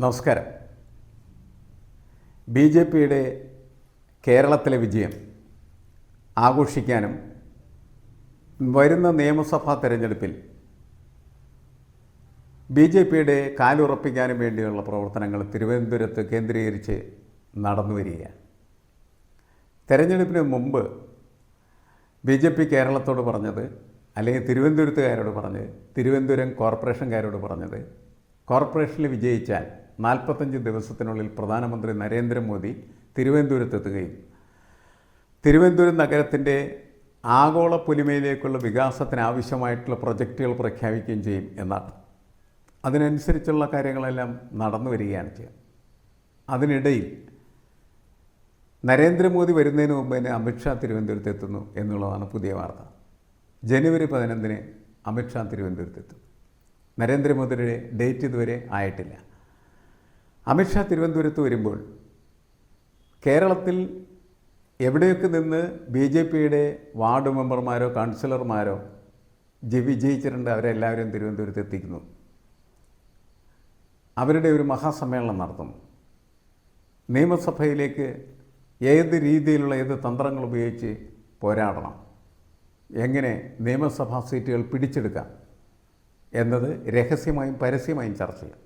നമസ്കാരം. ബി.ജെ.പിയുടെ കേരളത്തിലെ വിജയം ആഘോഷിക്കാനും വരുന്ന നിയമസഭാ തെരഞ്ഞെടുപ്പിൽ ബി.ജെ.പിയുടെ കാലുറപ്പിക്കാനും വേണ്ടിയുള്ള പ്രവർത്തനങ്ങൾ തിരുവനന്തപുരത്ത് കേന്ദ്രീകരിച്ച് നടന്നു വരികയാണ്. തെരഞ്ഞെടുപ്പിന് മുമ്പ് ബി.ജെ.പി കേരളത്തോട് പറഞ്ഞത്, അല്ലെങ്കിൽ തിരുവനന്തപുരത്തുകാരോട് പറഞ്ഞത്, തിരുവനന്തപുരം കോർപ്പറേഷൻകാരോട് പറഞ്ഞത്, കോർപ്പറേഷനിൽ വിജയിച്ചാൽ 45 ദിവസത്തിനുള്ളിൽ പ്രധാനമന്ത്രി നരേന്ദ്രമോദി തിരുവനന്തപുരത്തെത്തുകയും തിരുവനന്തപുരം നഗരത്തിൻ്റെ ആഗോള പൊലിമയിലേക്കുള്ള വികാസത്തിന് ആവശ്യമായിട്ടുള്ള പ്രൊജക്റ്റുകൾ പ്രഖ്യാപിക്കുകയും ചെയ്യും എന്നാണ്. അതിനനുസരിച്ചുള്ള കാര്യങ്ങളെല്ലാം നടന്നു വരികയാണ് ചെയ്യുക. അതിനിടയിൽ നരേന്ദ്രമോദി വരുന്നതിന് മുമ്പ് തന്നെ അമിത്ഷാ തിരുവനന്തപുരത്ത് എത്തുന്നു എന്നുള്ളതാണ് പുതിയ വാർത്ത. ജനുവരി 11 അമിത്ഷാ തിരുവനന്തപുരത്തെത്തും. നരേന്ദ്രമോദിയുടെ ഡേറ്റ് ഇതുവരെ ആയിട്ടില്ല. അമിത്ഷാ തിരുവനന്തപുരത്ത് വരുമ്പോൾ കേരളത്തിൽ എവിടെയൊക്കെ നിന്ന് ബി.ജെ.പിയുടെ വാർഡ് മെമ്പർമാരോ കൗൺസിലർമാരോ വിജയിച്ചിട്ടുണ്ട് അവരെല്ലാവരും തിരുവനന്തപുരത്ത് എത്തിക്കുന്നു. അവരുടെ ഒരു മഹാസമ്മേളനം നടത്തുന്നു. നിയമസഭയിലേക്ക് ഏത് രീതിയിലുള്ള ഏത് തന്ത്രങ്ങൾ ഉപയോഗിച്ച് പോരാടണം, എങ്ങനെ നിയമസഭാ സീറ്റുകൾ പിടിച്ചെടുക്കാം എന്നത് രഹസ്യമായും പരസ്യമായും ചർച്ച ചെയ്യും.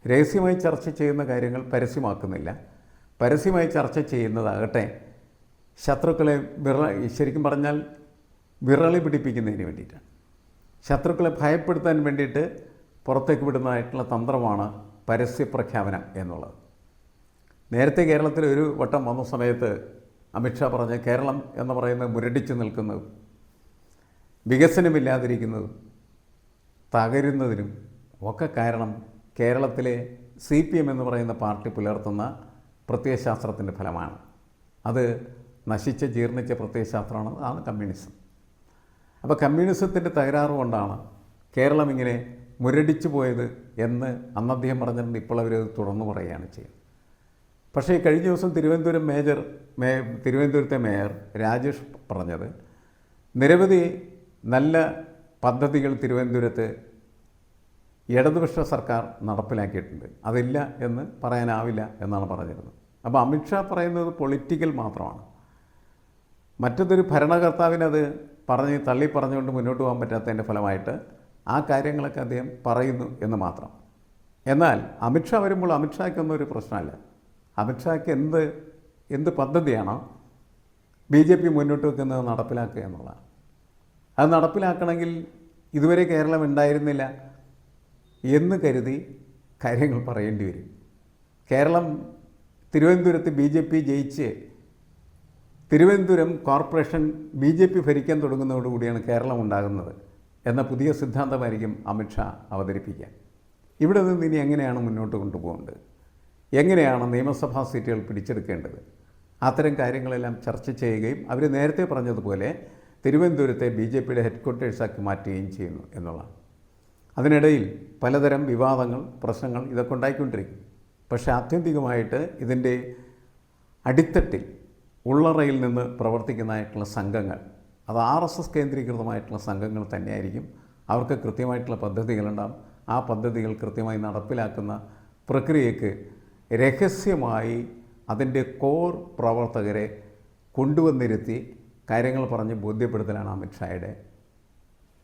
രഹസ്യമായി ചർച്ച ചെയ്യുന്ന കാര്യങ്ങൾ പരസ്യമാക്കുന്നില്ല. പരസ്യമായി ചർച്ച ചെയ്യുന്നതാകട്ടെ ശത്രുക്കളെ ശരിക്കും പറഞ്ഞാൽ വിറളി പിടിപ്പിക്കുന്നതിന് വേണ്ടിയിട്ടാണ്. ശത്രുക്കളെ ഭയപ്പെടുത്താൻ വേണ്ടിയിട്ട് പുറത്തേക്ക് വിടുന്നതായിട്ടുള്ള തന്ത്രമാണ് പരസ്യപ്രഖ്യാപനം എന്നുള്ളത്. നേരത്തെ കേരളത്തിൽ ഒരു വട്ടം വന്ന സമയത്ത് അമിത്ഷാ പറഞ്ഞ കേരളം എന്ന് പറയുന്നത് മുരടിച്ചു നിൽക്കുന്നതും വികസനമില്ലാതിരിക്കുന്നതും തകരുന്നതിനും ഒക്കെ കാരണം കേരളത്തിലെ CPM എന്ന് പറയുന്ന പാർട്ടി പുലർത്തുന്ന പ്രത്യയശാസ്ത്രത്തിൻ്റെ ഫലമാണ്. അത് നശിച്ച ജീർണിച്ച പ്രത്യയശാസ്ത്രമാണ്, അതാണ് കമ്മ്യൂണിസം. അപ്പോൾ കമ്മ്യൂണിസത്തിൻ്റെ തകരാറ് കൊണ്ടാണ് കേരളം ഇങ്ങനെ മുരടിച്ചു പോയത് എന്ന് അന്ന് അദ്ദേഹം പറഞ്ഞിട്ടുണ്ട്. ഇപ്പോൾ അവരത് തുടർന്ന് പറയുകയാണ് ചെയ്യുന്നത്. പക്ഷേ കഴിഞ്ഞ ദിവസം തിരുവനന്തപുരത്തെ മേയർ രാജേഷ് പറഞ്ഞത് നിരവധി നല്ല പദ്ധതികൾ തിരുവനന്തപുരത്ത് ഇടതുപക്ഷ സർക്കാർ നടപ്പിലാക്കിയിട്ടുണ്ട്, അതില്ല എന്ന് പറയാനാവില്ല എന്നാണ് പറഞ്ഞിരുന്നത്. അപ്പോൾ അമിത്ഷാ പറയുന്നത് പൊളിറ്റിക്കൽ മാത്രമാണ്. മറ്റൊരു ഭരണകർത്താവിനത് പറഞ്ഞുകൊണ്ട് മുന്നോട്ട് പോകാൻ പറ്റാത്തതിൻ്റെ ഫലമായിട്ട് ആ കാര്യങ്ങളൊക്കെ അദ്ദേഹം പറയുന്നു എന്ന് മാത്രം. എന്നാൽ അമിത്ഷാ വരുമ്പോൾ അമിത്ഷായ്ക്കൊന്നും ഒരു പ്രശ്നമല്ല. അമിത്ഷായ്ക്ക് എന്ത് പദ്ധതിയാണോ ബി.ജെ.പി മുന്നോട്ട് വെക്കുന്നത് നടപ്പിലാക്കുക എന്നുള്ളതാണ്. അത് നടപ്പിലാക്കണമെങ്കിൽ ഇതുവരെ കേരളം ഉണ്ടായിരുന്നില്ല എന്ന് കരുതി കാര്യങ്ങൾ പറയേണ്ടി വരും. കേരളം തിരുവനന്തപുരത്ത് ബി.ജെ.പി ജയിച്ച് തിരുവനന്തപുരം കോർപ്പറേഷൻ ബി.ജെ.പി ഭരിക്കാൻ തുടങ്ങുന്നതോടുകൂടിയാണ് കേരളം ഉണ്ടാകുന്നത് എന്ന പുതിയ സിദ്ധാന്തമായിരിക്കും അമിത്ഷാ അവതരിപ്പിക്കുക. ഇവിടെ നിന്ന് ഇനി എങ്ങനെയാണ് മുന്നോട്ട് കൊണ്ടുപോകേണ്ടത്, എങ്ങനെയാണ് നിയമസഭാ സീറ്റുകൾ പിടിച്ചെടുക്കേണ്ടത്, അത്തരം കാര്യങ്ങളെല്ലാം ചർച്ച ചെയ്യുകയും അവർ നേരത്തെ പറഞ്ഞതുപോലെ തിരുവനന്തപുരത്തെ ബി.ജെ.പിയുടെ ഹെഡ്ക്വാർട്ടേഴ്സാക്കി മാറ്റുകയും ചെയ്യുന്നു എന്നുള്ളതാണ്. അതിനിടയിൽ പലതരം വിവാദങ്ങൾ, പ്രശ്നങ്ങൾ ഇതൊക്കെ ഉണ്ടായിക്കൊണ്ടിരിക്കും. പക്ഷേ ആത്യന്തികമായിട്ട് ഇതിൻ്റെ അടിത്തട്ടിൽ ഉള്ളറയിൽ നിന്ന് പ്രവർത്തിക്കുന്നതായിട്ടുള്ള സംഘങ്ങൾ, അത് RSS കേന്ദ്രീകൃതമായിട്ടുള്ള സംഘങ്ങൾ തന്നെയായിരിക്കും. അവർക്ക് കൃത്യമായിട്ടുള്ള പദ്ധതികളുണ്ടാകും. ആ പദ്ധതികൾ കൃത്യമായി നടപ്പിലാക്കുന്ന പ്രക്രിയയ്ക്ക് രഹസ്യമായി അതിൻ്റെ കോർ പ്രവർത്തകരെ കൊണ്ടുവന്നിരുത്തി കാര്യങ്ങൾ പറഞ്ഞ് ബോധ്യപ്പെടുത്തലാണ് അമിത്ഷായുടെ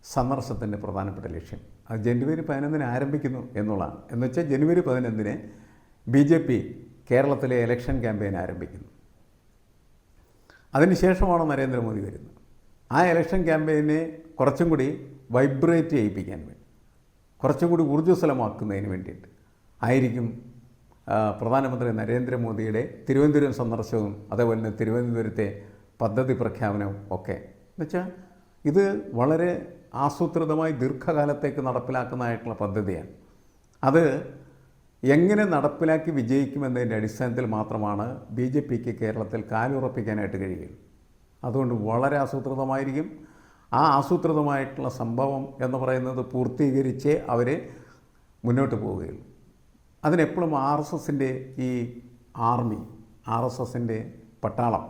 സന്ദർശനത്തിൻ്റെ പ്രധാനപ്പെട്ട ലക്ഷ്യം. അത് ജനുവരി 11 ആരംഭിക്കുന്നു എന്നുള്ളതാണ്. എന്നുവെച്ചാൽ ജനുവരി 11 ബി.ജെ.പി കേരളത്തിലെ ഇലക്ഷൻ ക്യാമ്പയിൻ ആരംഭിക്കുന്നു. അതിനുശേഷമാണ് നരേന്ദ്രമോദി വരുന്നത്. ആ ഇലക്ഷൻ ക്യാമ്പയിനെ കുറച്ചും കൂടി വൈബ്രേറ്റ് ചെയ്യിപ്പിക്കാൻ വേണ്ടി, കുറച്ചും കൂടി ഊർജ്ജസ്വലമാക്കുന്നതിന് വേണ്ടിയിട്ട് ആയിരിക്കും പ്രധാനമന്ത്രി നരേന്ദ്രമോദിയുടെ തിരുവനന്തപുരം സന്ദർശനവും അതേപോലെ തന്നെ തിരുവനന്തപുരത്തെ പദ്ധതി പ്രഖ്യാപനവും ഒക്കെ. എന്നുവെച്ചാൽ ഇത് വളരെ ആസൂത്രിതമായി ദീർഘകാലത്തേക്ക് നടപ്പിലാക്കുന്നതായിട്ടുള്ള പദ്ധതിയാണ്. അത് എങ്ങനെ നടപ്പിലാക്കി വിജയിക്കുമെന്നതിൻ്റെ അടിസ്ഥാനത്തിൽ മാത്രമാണ് ബി.ജെ.പിക്ക് കേരളത്തിൽ കാലുറപ്പിക്കാനായിട്ട് കഴിയുക. അതുകൊണ്ട് വളരെ ആസൂത്രിതമായിരിക്കും. ആ ആസൂത്രിതമായിട്ടുള്ള സംഭവം എന്ന് പറയുന്നത് പൂർത്തീകരിച്ചേ അവർ മുന്നോട്ട് പോവുകയുള്ളൂ. അതിനെപ്പോഴും RSSൻ്റെ ഈ ആർമി, RSSൻ്റെ പട്ടാളം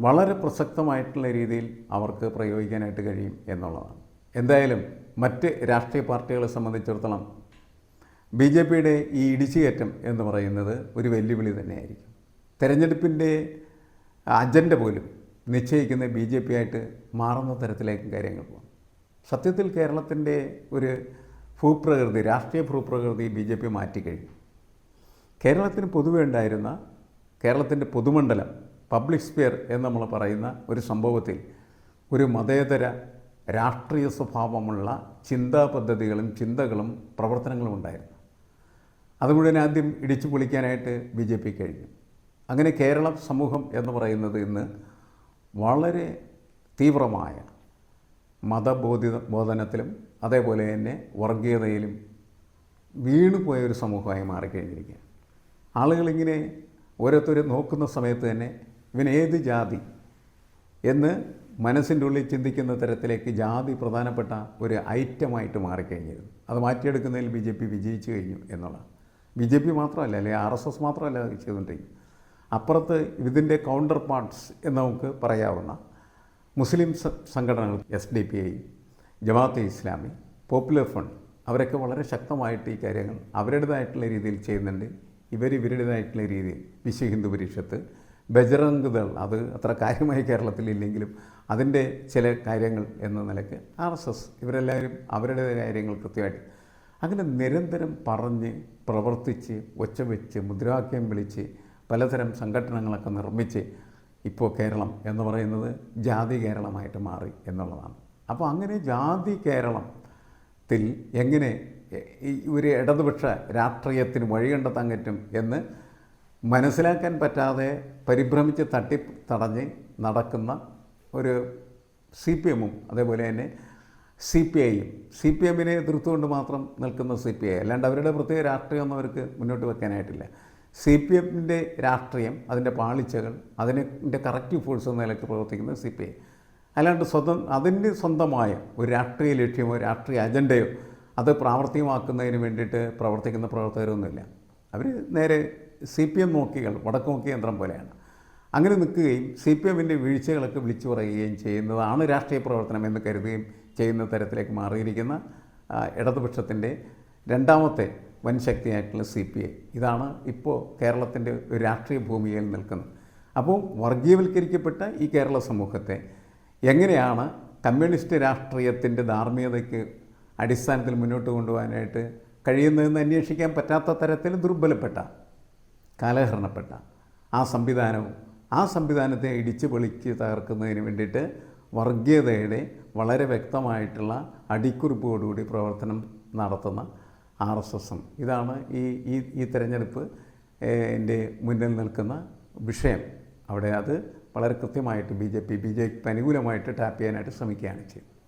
വളരെ പ്രസക്തമായിട്ടുള്ള രീതിയിൽ അവർക്ക് പ്രയോഗിക്കാനായിട്ട് കഴിയും എന്നുള്ളതാണ്. എന്തായാലും മറ്റ് രാഷ്ട്രീയ പാർട്ടികളെ സംബന്ധിച്ചിടത്തോളം ബി ജെ പിയുടെ ഈ ഇടിച്ചുകയറ്റം എന്ന് പറയുന്നത് ഒരു വെല്ലുവിളി തന്നെയായിരിക്കും. തെരഞ്ഞെടുപ്പിൻ്റെ അജണ്ട പോലും നിശ്ചയിക്കുന്ന ബി ജെ പി ആയിട്ട് മാറുന്ന തരത്തിലേക്ക് കാര്യങ്ങൾ പോകും. സത്യത്തിൽ കേരളത്തിൻ്റെ ഒരു ഭൂപ്രകൃതി, രാഷ്ട്രീയ ഭൂപ്രകൃതി ബി ജെ പി മാറ്റിക്കഴിഞ്ഞു. കേരളത്തിന് പൊതുവെ ഉണ്ടായിരുന്ന കേരളത്തിൻ്റെ പൊതുമണ്ഡലം, പബ്ലിക് സ്ഫിയർ എന്ന് നമ്മൾ പറയുന്ന ഒരു സംഭവത്തിൽ ഒരു മതേതര രാഷ്ട്രീയ സ്വഭാവമുള്ള ചിന്താ പദ്ധതികളും ചിന്തകളും പ്രവർത്തനങ്ങളും ഉണ്ടായിരുന്നു. അത് മുഴുവൻ ആദ്യം ഇടിച്ചു പൊളിക്കാനായിട്ട് ബി ജെ പി കഴിഞ്ഞു. അങ്ങനെ കേരള സമൂഹം എന്ന് പറയുന്നത് ഇന്ന് വളരെ തീവ്രമായ മതബോധനത്തിലും അതേപോലെ തന്നെ വർഗീയതയിലും വീണുപോയൊരു സമൂഹമായി മാറിക്കഴിഞ്ഞിരിക്കുകയാണ്. ആളുകളിങ്ങനെ ഓരോരുത്തർ നോക്കുന്ന സമയത്ത് തന്നെ ഇവനേത് ജാതി എന്ന് മനസ്സിൻ്റെ ഉള്ളിൽ ചിന്തിക്കുന്ന തരത്തിലേക്ക് ജാതി പ്രധാനപ്പെട്ട ഒരു ഐറ്റമായിട്ട് മാറിക്കഴിഞ്ഞിരുന്നു. അത് മാറ്റിയെടുക്കുന്നതിൽ ബി ജെ പി വിജയിച്ചു കഴിഞ്ഞു എന്നുള്ളതാണ്. ബി ജെ പി മാത്രമല്ല, അല്ലെങ്കിൽ ആർ എസ് എസ് മാത്രമല്ല ചെയ്തുകൊണ്ടിരിക്കും. അപ്പുറത്ത് ഇതിൻ്റെ കൗണ്ടർ പാർട്സ് എന്ന് നമുക്ക് പറയാവുന്ന മുസ്ലിം സംഘടനകൾ, SDP, Jamaat-e Islami, popular front, അവരൊക്കെ വളരെ ശക്തമായിട്ട് ഈ കാര്യങ്ങൾ അവരുടേതായിട്ടുള്ള രീതിയിൽ ചെയ്യുന്നുണ്ട്. ഇവരുടേതായിട്ടുള്ള രീതിയിൽ വിശ്വ ഹിന്ദു പരിഷത്ത്, ബജറംഗ് ദൾ, അത് അത്ര കാര്യമായി കേരളത്തിലില്ലെങ്കിലും അതിൻ്റെ ചില കാര്യങ്ങൾ എന്ന നിലയ്ക്ക് RSS, ഇവരെല്ലാവരും അവരുടെ കാര്യങ്ങൾ കൃത്യമായിട്ട് അങ്ങനെ നിരന്തരം പറഞ്ഞ് പ്രവർത്തിച്ച് ഒച്ച വെച്ച് മുദ്രാവാക്യം വിളിച്ച് പലതരം സംഘടനകളൊക്കെ നിർമ്മിച്ച് ഇപ്പോൾ കേരളം എന്ന് പറയുന്നത് ജാതി കേരളമായിട്ട് മാറി എന്നുള്ളതാണ്. അപ്പോൾ അങ്ങനെ ജാതി കേരളത്തിൽ എങ്ങനെ ഈ ഒരു ഇടതുപക്ഷ രാഷ്ട്രീയത്തിന് വഴി കണ്ടെത്താൻ പറ്റും എന്ന് മനസ്സിലാക്കാൻ പറ്റാതെ പരിഭ്രമിച്ച് തടഞ്ഞ് നടക്കുന്ന ഒരു CPM അതേപോലെ തന്നെ CPIയും, CPMനെ എതിർത്തുകൊണ്ട് മാത്രം നിൽക്കുന്ന CPI, അല്ലാണ്ട് അവരുടെ പ്രത്യേക രാഷ്ട്രീയമൊന്നും അവർക്ക് മുന്നോട്ട് വെക്കാനായിട്ടില്ല. CPMൻ്റെ രാഷ്ട്രീയം, അതിൻ്റെ പാളിച്ചകൾ, അതിൻ്റെ കറക്റ്റീവ് ഫോഴ്സ് എന്ന നിലയ്ക്ക് പ്രവർത്തിക്കുന്ന CPI, അല്ലാണ്ട് അതിൻ്റെ സ്വന്തമായ ഒരു രാഷ്ട്രീയ ലക്ഷ്യമോ രാഷ്ട്രീയ അജണ്ടയോ അത് പ്രാവർത്തികമാക്കുന്നതിന് വേണ്ടിയിട്ട് പ്രവർത്തിക്കുന്ന പ്രവർത്തകരൊന്നുമില്ല. അവർ നേരെ CPM നോക്കികൾ, വടക്ക് നോക്കിയ യന്ത്രം പോലെയാണ്. അങ്ങനെ നിൽക്കുകയും CPMൻ്റെ വീഴ്ചകളൊക്കെ വിളിച്ചു പറയുകയും ചെയ്യുന്നതാണ് രാഷ്ട്രീയ പ്രവർത്തനം എന്ന് കരുതുകയും ചെയ്യുന്ന തരത്തിലേക്ക് മാറിയിരിക്കുന്ന ഇടതുപക്ഷത്തിൻ്റെ രണ്ടാമത്തെ വൻ ശക്തിയായിട്ടുള്ള CPI. ഇതാണ് ഇപ്പോൾ കേരളത്തിൻ്റെ ഒരു രാഷ്ട്രീയ ഭൂമികയിൽ നിൽക്കുന്നത്. അപ്പോൾ വർഗീയവൽക്കരിക്കപ്പെട്ട ഈ കേരള സമൂഹത്തെ എങ്ങനെയാണ് കമ്മ്യൂണിസ്റ്റ് രാഷ്ട്രീയത്തിൻ്റെ ധാർമ്മികതയ്ക്ക് അടിസ്ഥാനത്തിൽ മുന്നോട്ട് കൊണ്ടുപോകാനായിട്ട് കഴിയുന്നതെന്ന് അന്വേഷിക്കാൻ പറ്റാത്ത തരത്തിൽ ദുർബലപ്പെട്ട, കാലഹരണപ്പെട്ട ആ സംവിധാനത്തെ ഇടിച്ചു പൊളിച്ച് തകർക്കുന്നതിന് വേണ്ടിയിട്ട് വർഗീയതയുടെ വളരെ വ്യക്തമായിട്ടുള്ള അടിക്കുറിപ്പോടുകൂടി പ്രവർത്തനം നടത്തുന്ന RSSും, ഇതാണ് ഈ തെരഞ്ഞെടുപ്പ് എൻ്റെ മുന്നിൽ നിൽക്കുന്ന വിഷയം. അവിടെ അത് വളരെ കൃത്യമായിട്ട് ബി ജെ പിക്ക് അനുകൂലമായിട്ട് ടാപ്പ് ചെയ്യാനായിട്ട് ശ്രമിക്കുകയാണ് ചെയ്യുന്നത്.